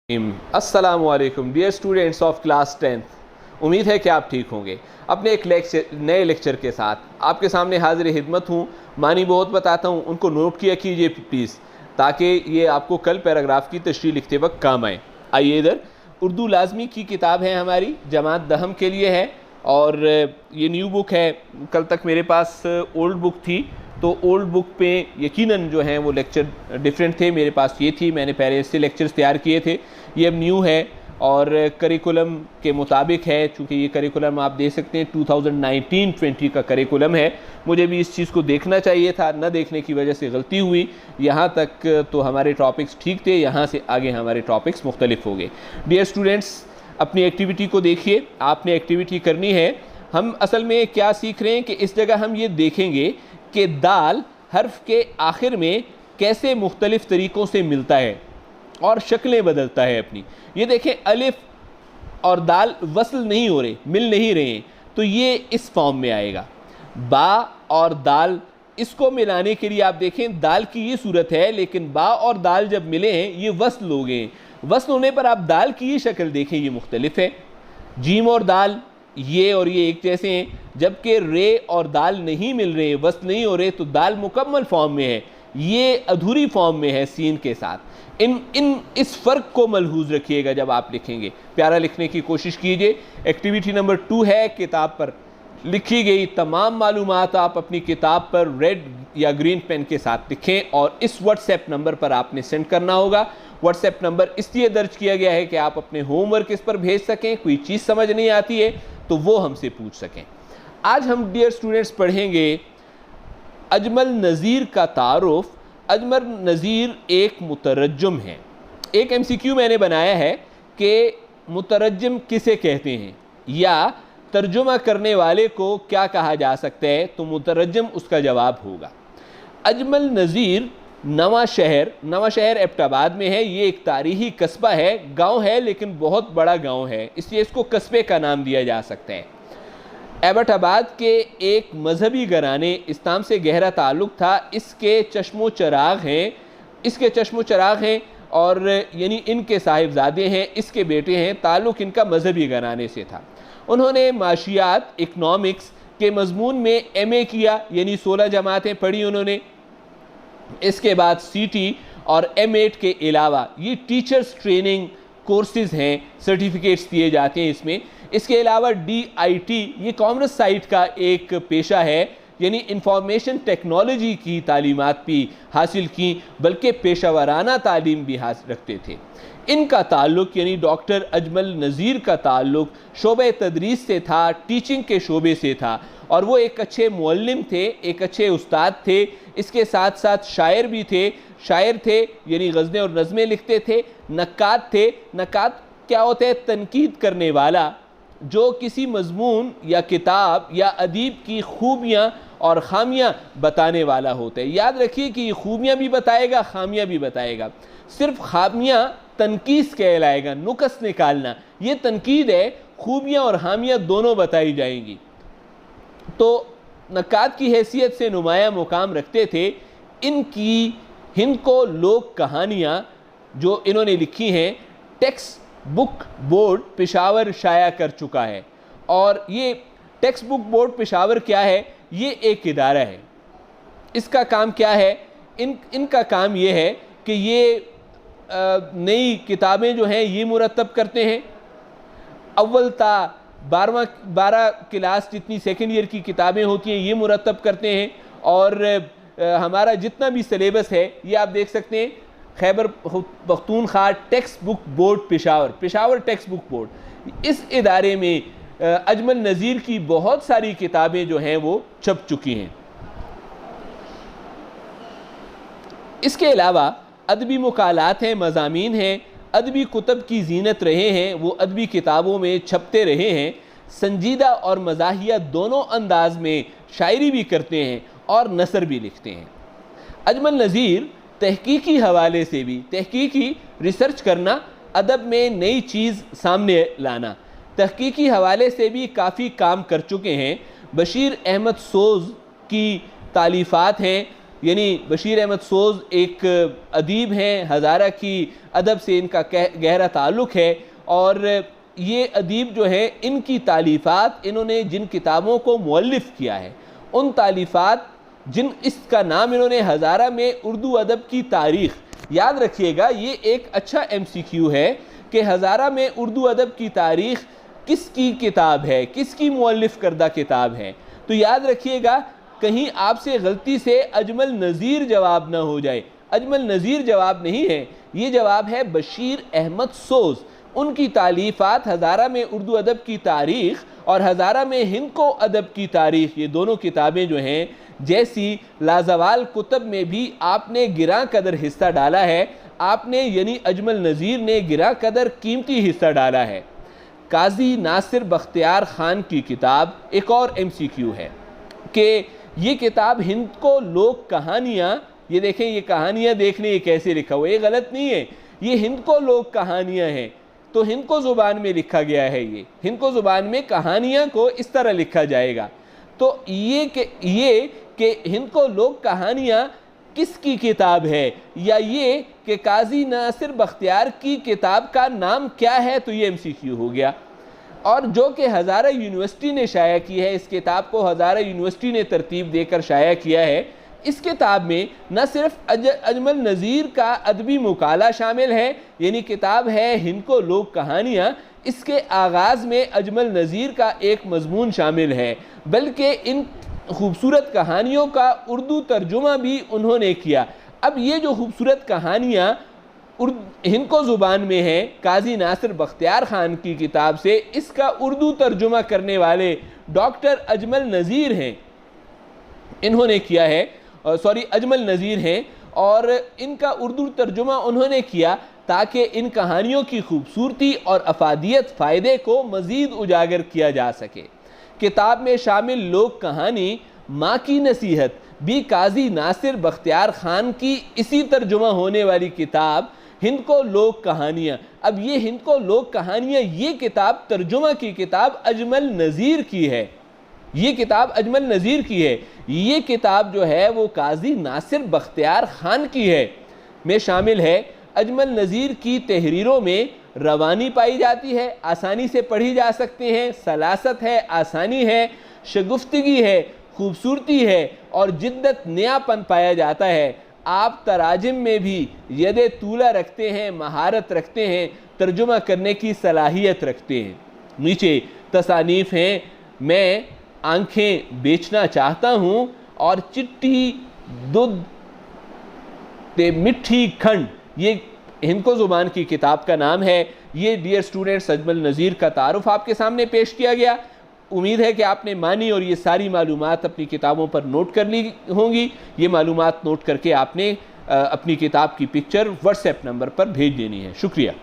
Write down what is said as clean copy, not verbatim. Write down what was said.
अस्सलामुअलैकुम dear students of class 10th। उम्मीद है कि आप ठीक होंगे। अपने एक नए लेक्चर के साथ आपके सामने हाजिर खिदमत हूँ। मानी बहुत बताता हूँ, उनको नोट किया कीजिए प्लीज़, ताकि ये आपको कल पैराग्राफ की तशरीह लिखते वक्त काम आए। आइए इधर, उर्दू लाजमी की किताब है हमारी, जमात दहम के लिए है और ये न्यू बुक है। कल तक मेरे पास ओल्ड बुक थी, तो ओल्ड बुक पे यकीनन जो हैं वो लेक्चर डिफरेंट थे। मेरे पास ये थी, मैंने पहले इससे लेक्चर्स तैयार किए थे। ये अब न्यू है और करिकुलम के मुताबिक है, चूँकि ये करिकुलम आप देख सकते हैं 2019-20 का करिकुलम है। मुझे भी इस चीज़ को देखना चाहिए था, न देखने की वजह से गलती हुई। यहाँ तक तो हमारे टॉपिक्स ठीक थे, यहाँ से आगे हमारे टॉपिक्स मुख्तलिफ हो गए। डियर स्टूडेंट्स, अपनी एक्टिविटी को देखिए, आपने एक्टिविटी करनी है। हम असल में क्या सीख रहे हैं कि इस जगह हम ये देखेंगे कि दाल हर्फ के आखिर में कैसे मुख्तलिफ तरीक़ों से मिलता है और शक्लें बदलता है अपनी। ये देखें, अलिफ और दाल वसल नहीं हो रहे, मिल नहीं रहे हैं, तो ये इस फॉर्म में आएगा। बा और दाल, इसको मिलाने के लिए आप देखें दाल की ये सूरत है, लेकिन बा और दाल जब मिले हैं ये वसल हो गए। वसल होने पर आप दाल की ये शक्ल देखें, ये मुख्तलिफ है। जीम और दाल, ये और ये एक जैसे हैं, जबकि रे और दाल नहीं मिल रहे, वस्त नहीं हो रहे, तो दाल मुकम्मल फॉर्म में है, ये अधूरी फॉर्म में है सीन के साथ। इस फ़र्क को मलहूज़ रखिएगा जब आप लिखेंगे। प्यारा लिखने की कोशिश कीजिए। एक्टिविटी नंबर 2 है, किताब पर लिखी गई तमाम मालूमात आप अपनी किताब पर रेड या ग्रीन पेन के साथ लिखें और इस व्हाट्सएप नंबर पर आपने सेंड करना होगा। व्हाट्सएप नंबर इसलिए दर्ज किया गया है कि आप अपने होमवर्क इस पर भेज सकें। कोई चीज़ समझ नहीं आती है तो वो हमसे पूछ सकें। आज हम डियर स्टूडेंट्स पढ़ेंगे अजमल नज़ीर का तारुफ। अजमल नज़ीर एक मुतरज्जिम है। एक MCQ मैंने बनाया है कि मुतरज्जिम किसे कहते हैं या तर्जुमा करने वाले को क्या कहा जा सकता है, तो मुतरज्जिम उसका जवाब होगा। अजमल नज़ीर नवा शहर एबटाबाद में है। ये एक तारीखी कस्बा है, गांव है लेकिन बहुत बड़ा गांव है, इसलिए इसको कस्बे का नाम दिया जा सकता है। एबटाबाद के एक मजहबी घराने, इस्लाम से गहरा ताल्लुक़ था। इसके चश्मो चराग हैं और यानी इनके साहिबजादे हैं, इसके बेटे हैं। ताल्लुक़ इनका मजहबी घराने से था। उन्होंने माशियात इकनॉमिक्स के मजमून में MA किया, यानी 16 जमातें पढ़ी उन्होंने। इसके बाद CT और M8 के अलावा ये टीचर्स ट्रेनिंग कोर्सेज़ हैं, सर्टिफिकेट्स दिए जाते हैं इसमें। इसके अलावा DIT ये कॉमर्स साइट का एक पेशा है, यानी इंफॉर्मेशन टेक्नोलॉजी की तालीमात भी हासिल की, बल्कि पेशावराना तालीम भी हासिल रखते थे। इनका ताल्लुक़ यानी डॉक्टर अजमल नज़ीर का ताल्लुक़ शोबे तदरीस से था, टीचिंग के शोबे से था और वो एक अच्छे मुअल्लिम थे, एक अच्छे उस्ताद थे। इसके साथ साथ शायर भी थे। शायर थे यानी गज़लें और नज़में लिखते थे। नक्कात थे। नक्कात क्या होता है? तनकीद करने वाला, जो किसी मजमून या किताब या अदीब की खूबियाँ और खामियाँ बताने वाला होता है। याद रखिए कि ये खूबियाँ भी बताएगा, खामियाँ भी बताएगा। सिर्फ खामियाँ तनकीस कहलाएगा, नुक्स निकालना, ये तनकीद है। खूबियाँ और खामियाँ दोनों बताई जाएंगी। तो नक्कात की हैसियत से नुमाया मुकाम रखते थे। इनकी हिंद को लोक कहानियाँ जो इन्होंने लिखी हैं, टेक्स्ट बुक बोर्ड पेशावर शाया कर चुका है। और ये टेक्स्ट बुक बोर्ड पेशावर क्या है? ये एक इदारा है। इसका काम क्या है? इनका काम ये है कि ये नई किताबें जो हैं ये मुरतब करते हैं। अव्वल ता 12 क्लास जितनी सेकेंड ईयर की किताबें होती हैं ये मुरतब करते हैं। और हमारा जितना भी सिलेबस है ये आप देख सकते हैं, Khyber Pakhtunkhwa text book board Peshawar text book board, इस इदारे में अजमल नज़ीर की बहुत सारी किताबें जो हैं वो छप चुकी हैं। इसके अलावा अदबी मुकालात हैं, मज़ामीन हैं, अदबी कुतब की जीनत रहे हैं, वो अदबी किताबों में छपते रहे हैं। संजीदा और मज़ाहिया दोनों अंदाज में शायरी भी करते हैं और नसर भी लिखते हैं। अजमल नज़ीर तहकीकी हवाले से भी, तहकीकी रिसर्च करना, अदब में नई चीज़ सामने लाना, तहकीकी हवाले से भी काफ़ी काम कर चुके हैं। बशीर अहमद सोज़ की तालीफ़ात हैं, यानी बशीर अहमद सोज़ एक अदीब हैं, हज़ारा की अदब से इनका गहरा ताल्लुक़ है। और ये अदीब जो है, इनकी तालीफ़ात, इन्होंने जिन किताबों को मुअल्लिफ़ किया है, उन तालीफ़ात इसका नाम इन्होंने हज़ारा में उर्दू अदब की तारीख़, याद रखिएगा ये एक अच्छा MCQ है कि हज़ारा में उर्दू अदब की तारीख़ किसकी किताब है, किसकी मुअल्लिफ़ करदा किताब है। तो याद रखिएगा कहीं आपसे गलती से अजमल नज़ीर जवाब ना हो जाए। अजमल नज़ीर जवाब नहीं है, ये जवाब है बशीर अहमद सोज़। उनकी तालीफ़ात हज़ारा में उर्दू अदब की तारीख़ और हज़ारा में हिंद को अदब की तारीख़, ये दोनों किताबें जो हैं, जैसी लाजवाल कुतब में भी आपने गिरा कदर हिस्सा डाला है, आपने यानी अजमल नज़ीर ने गिरा कदर कीमती हिस्सा डाला है। काजी नासिर बख्तियार ख़ान की किताब एक और MCQ है कि ये किताब हिंद को लोक कहानियाँ, ये देखें ये कहानियाँ देखने ये कैसे लिखा हुआ, ये गलत नहीं है, ये हिंद को लोक कहानियाँ हैं। तो हिंद को ज़ुबान में लिखा गया है, ये हिंद को ज़ुबान में कहानियाँ को इस तरह लिखा जाएगा। तो ये कि हिंद को लोक कहानियाँ किसकी किताब है, या ये कि काजी नासिर बख्तियार की किताब का नाम क्या है, तो ये MCQ हो गया। और जो कि हज़ारा यूनिवर्सिटी ने शाया की है, इस किताब को हज़ारा यूनिवर्सिटी ने तरतीब देकर शाया किया है। इस किताब में न सिर्फ अजमल नज़ीर का अदबी मुकाला शामिल है, यानी किताब है हिंद को लोक कहानियाँ, इसके आगाज़ में अजमल नज़ीर का एक मजमून शामिल है, बल्कि इन खूबसूरत कहानियों का उर्दू तर्जुमा भी उन्होंने किया। अब ये जो खूबसूरत कहानियाँ हिंद को ज़ुबान में है काजी नासिर बख्तियार ख़ान की किताब से, इसका उर्दू तर्जुमा करने वाले डॉक्टर अजमल नज़ीर हैं, इन्होंने किया है, अजमल नज़ीर हैं, और इनका उर्दू तर्जुमा उन्होंने किया ताकि इन कहानियों की खूबसूरती और अफादियत फ़ायदे को मज़ीद उजागर किया जा सके। किताब में शामिल लोक कहानी माँ की नसीहत भी काजी नासिर बख्तियार ख़ान की इसी तर्जुमा होने वाली किताब हिंद को लोक कहानियाँ। अब ये हिंद को लोक कहानियाँ, ये किताब तर्जुमा की किताब अजमल नज़ीर की है, ये किताब अजमल नज़ीर की है। ये किताब जो है वो काजी नासिर बख्तियार ख़ान की है में शामिल है। अजमल नज़ीर की तहरीरों में रवानी पाई जाती है, आसानी से पढ़ी जा सकते हैं, सलासत है, आसानी है, शगुफ्तगी है, खूबसूरती है और जिद्दत नयापन पाया जाता है। आप तराजिम में भी यदे तूला रखते हैं, महारत रखते हैं, तर्जुमा करने की सलाहियत रखते हैं। नीचे तसानीफ़ हैं, मैं आंखें बेचना चाहता हूँ और चिट्ठी दूध ते मिट्ठी खंड, ये हिंद को ज़ुबान की किताब का नाम है। ये डियर स्टूडेंट्स अजमल नज़ीर का तारुफ आपके सामने पेश किया गया। उम्मीद है कि आपने मानी और ये सारी मालूमात अपनी किताबों पर नोट कर ली होंगी। ये मालूमात नोट करके आपने अपनी किताब की पिक्चर व्हाट्सएप नंबर पर भेज देनी है। शुक्रिया।